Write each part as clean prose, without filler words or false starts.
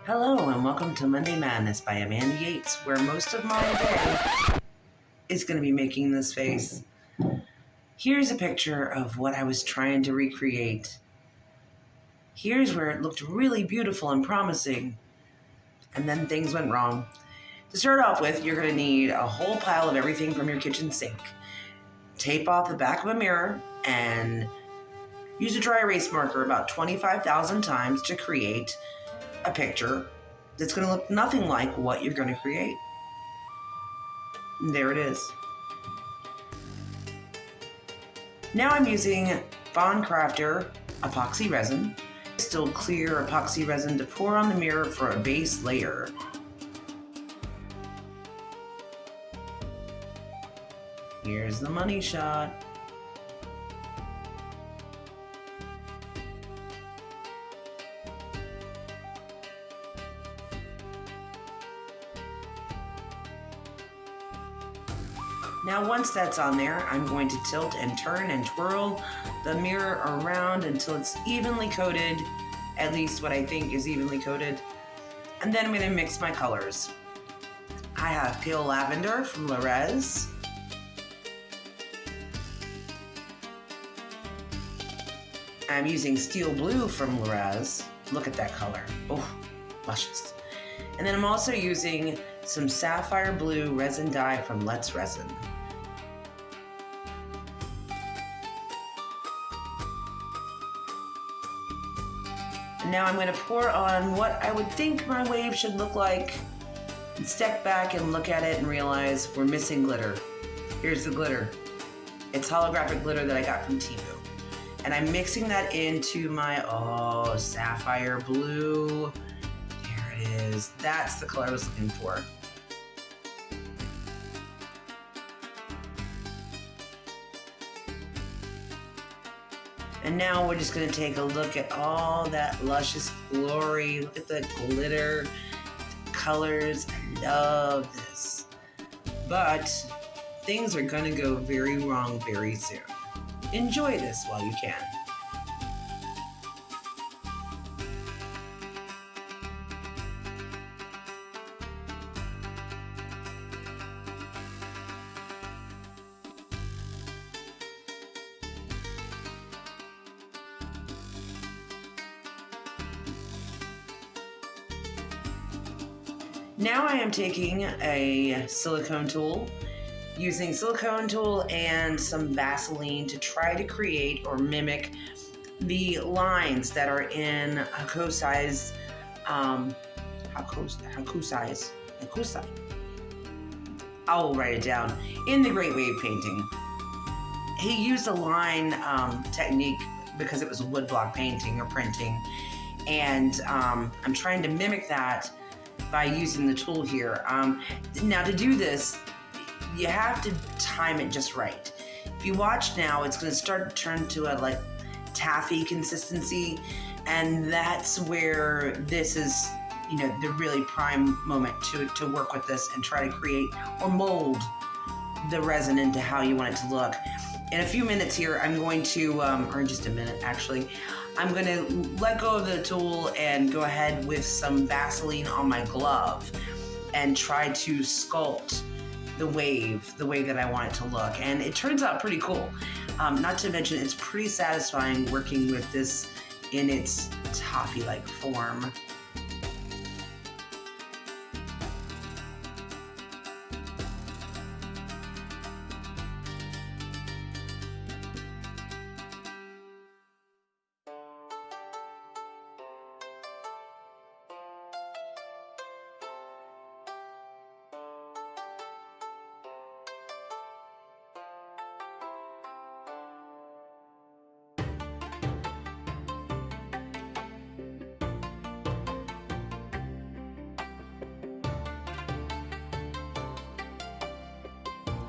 Hello and welcome to Monday Madness by Amanda Yeatts, where most of my day is going to be making this face. Here's a picture of what I was trying to recreate. Here's where it looked really beautiful and promising, and then things went wrong. To start off with, you're going to need a whole pile of everything from your kitchen sink. Tape off the back of a mirror and use a dry erase marker about 25,000 times to create a picture that's going to look nothing like what you're going to create. And there it is. Now I'm using Bond Crafter epoxy resin, still clear epoxy resin to pour on the mirror for a base layer. Here's the money shot. Now once that's on there, I'm going to tilt and turn and twirl the mirror around until it's evenly coated, at least what I think is evenly coated. And then I'm going to mix my colors. I have pale lavender from Resin. I'm using steel blue from Resin. Look at that color. Oh, luscious. And then I'm also using some sapphire blue resin dye from Yeatts Resin. And now I'm going to pour on what I would think my wave should look like, and step back and look at it and realize we're missing glitter. Here's the glitter. It's holographic glitter that I got from Temu. And I'm mixing that into my, sapphire blue. There it is. That's the color I was looking for. And now we're just going to take a look at all that luscious glory. Look at the glitter, the colors. I love this. But things are going to go very wrong very soon. Enjoy this while you can. Now I am taking a silicone tool, using silicone tool and some Vaseline to try to create or mimic the lines that are in Hokusai's, Hokusai. I'll write it down, in the Great Wave painting. He used a line technique because it was a woodblock painting or printing, and I'm trying to mimic that by using the tool here. Now to do this, you have to time it just right. If you watch now, it's going to start to turn to a like taffy consistency, and that's where this is, the really prime moment to work with this and try to create or mold the resin into how you want it to look. In a few minutes here, I'm going to, or in just a minute actually, I'm going to let go of the tool and go ahead with some Vaseline on my glove and try to sculpt the wave the way that I want it to look. And it turns out pretty cool. Not to mention, it's pretty satisfying working with this in its toffee-like form.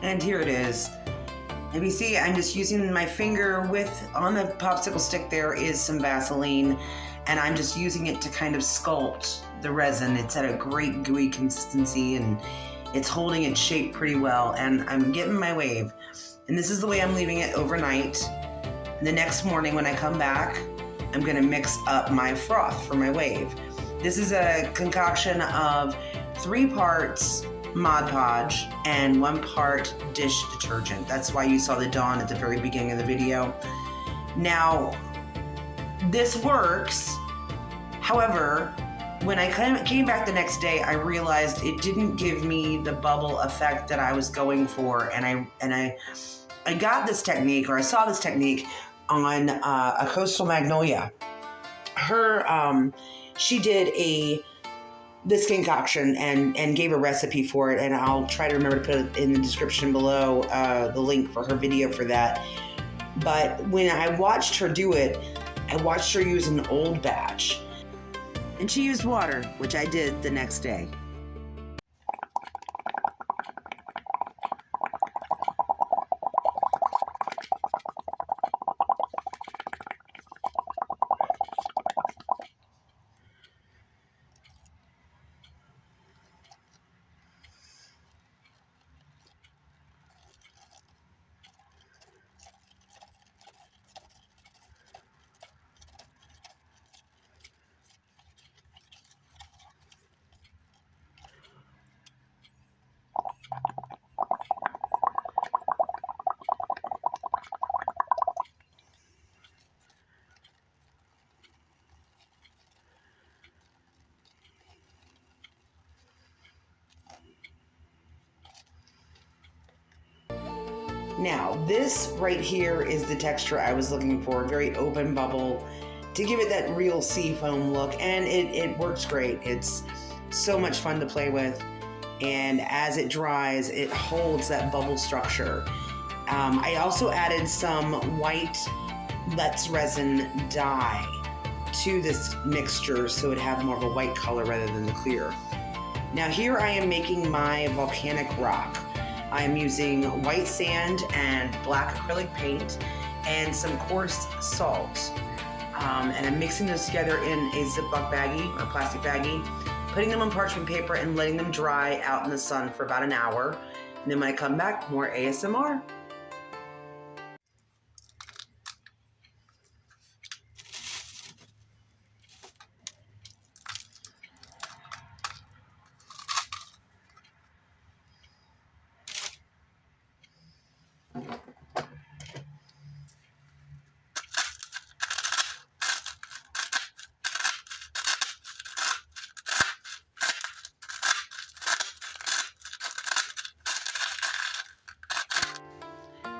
And here it is. If you see, I'm just using my finger on the popsicle stick there is some Vaseline, and I'm just using it to kind of sculpt the resin. It's at a great gooey consistency and it's holding its shape pretty well, and I'm getting my wave. And this is the way I'm leaving it overnight. The next morning when I come back, I'm gonna mix up my froth for my wave. This is a concoction of 3 parts Mod Podge and 1 part dish detergent. That's why you saw the Dawn at the very beginning of the video. Now, this works. However, when I came back the next day, I realized it didn't give me the bubble effect that I was going for, and I got this technique, or I saw this technique on a Coastal Magnolia. She did this concoction and gave a recipe for it, and I'll try to remember to put it in the description below, the link for her video for that. But when I watched her do it, I watched her use an old batch. And she used water, which I did the next day. Now, this right here is the texture I was looking for, very open bubble, to give it that real sea foam look, and it works great. It's so much fun to play with, and as it dries, it holds that bubble structure. I also added some white Yeatts resin dye to this mixture so it had more of a white color rather than the clear. Now here I am making my volcanic rock. I'm using white sand and black acrylic paint and some coarse salt. And I'm mixing those together in a Ziploc baggie or plastic baggie, putting them on parchment paper and letting them dry out in the sun for about an hour. And then when I come back, more ASMR.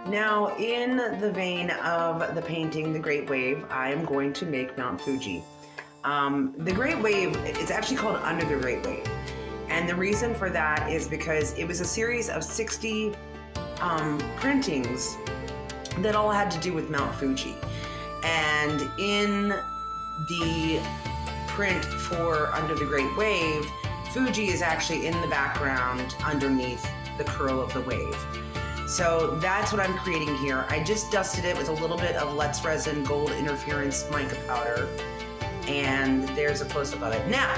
Now, in the vein of the painting The Great Wave, I am going to make Mount Fuji. The Great Wave is actually called Under the Great Wave. And the reason for that is because it was a series of 60 printings that all had to do with Mount Fuji. And in the print for Under the Great Wave, Fuji is actually in the background underneath the curl of the wave. So that's what I'm creating here. I just dusted it with a little bit of Yeatts Resin Gold Interference mica powder, and there's a close-up of it. Now,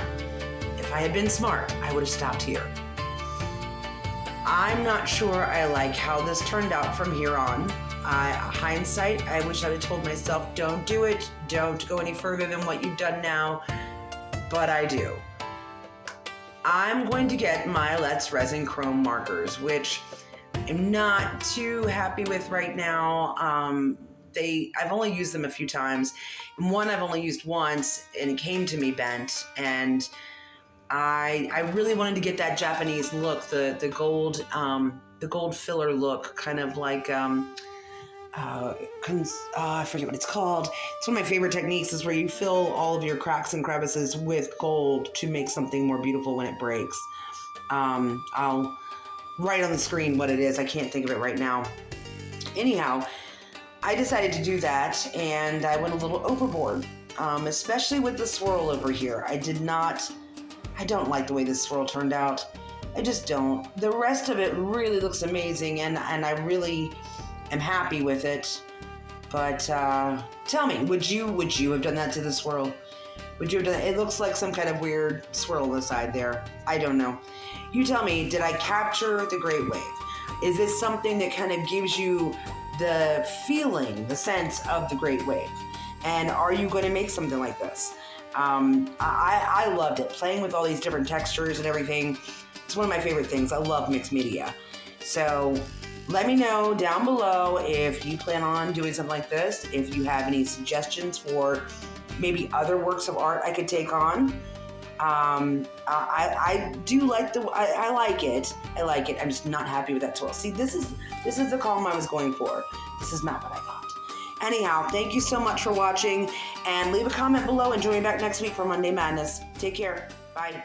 if I had been smart, I would have stopped here. I'm not sure I like how this turned out from here on. Hindsight, I wish I had told myself, don't do it, don't go any further than what you've done now, but I do. I'm going to get my Yeatts Resin Chrome markers, which I'm not too happy with right now. I've only used them a few times. And one I've only used once, and it came to me bent. And I really wanted to get that Japanese look, the gold filler look, kind of like I forget what it's called. It's one of my favorite techniques, is where you fill all of your cracks and crevices with gold to make something more beautiful when it breaks. I'll write on the screen what it is. I can't think of it right now. Anyhow, I decided to do that, and I went a little overboard, especially with the swirl over here. I don't like the way this swirl turned out. I just don't. The rest of it really looks amazing, and I really am happy with it. But tell me, would you have done that to the swirl? Would you have done that? It looks like some kind of weird swirl on the side there. I don't know. You tell me, did I capture the Great Wave? Is this something that kind of gives you the feeling, the sense of the Great Wave? And are you going to make something like this? I loved it. Playing with all these different textures and everything. It's one of my favorite things. I love mixed media. So let me know down below if you plan on doing something like this, if you have any suggestions for maybe other works of art I could take on. I do like I like it. I like it. I'm just not happy with that tool. See, this is the column I was going for. This is not what I got. Anyhow, thank you so much for watching, and leave a comment below and join me back next week for Monday Madness. Take care. Bye.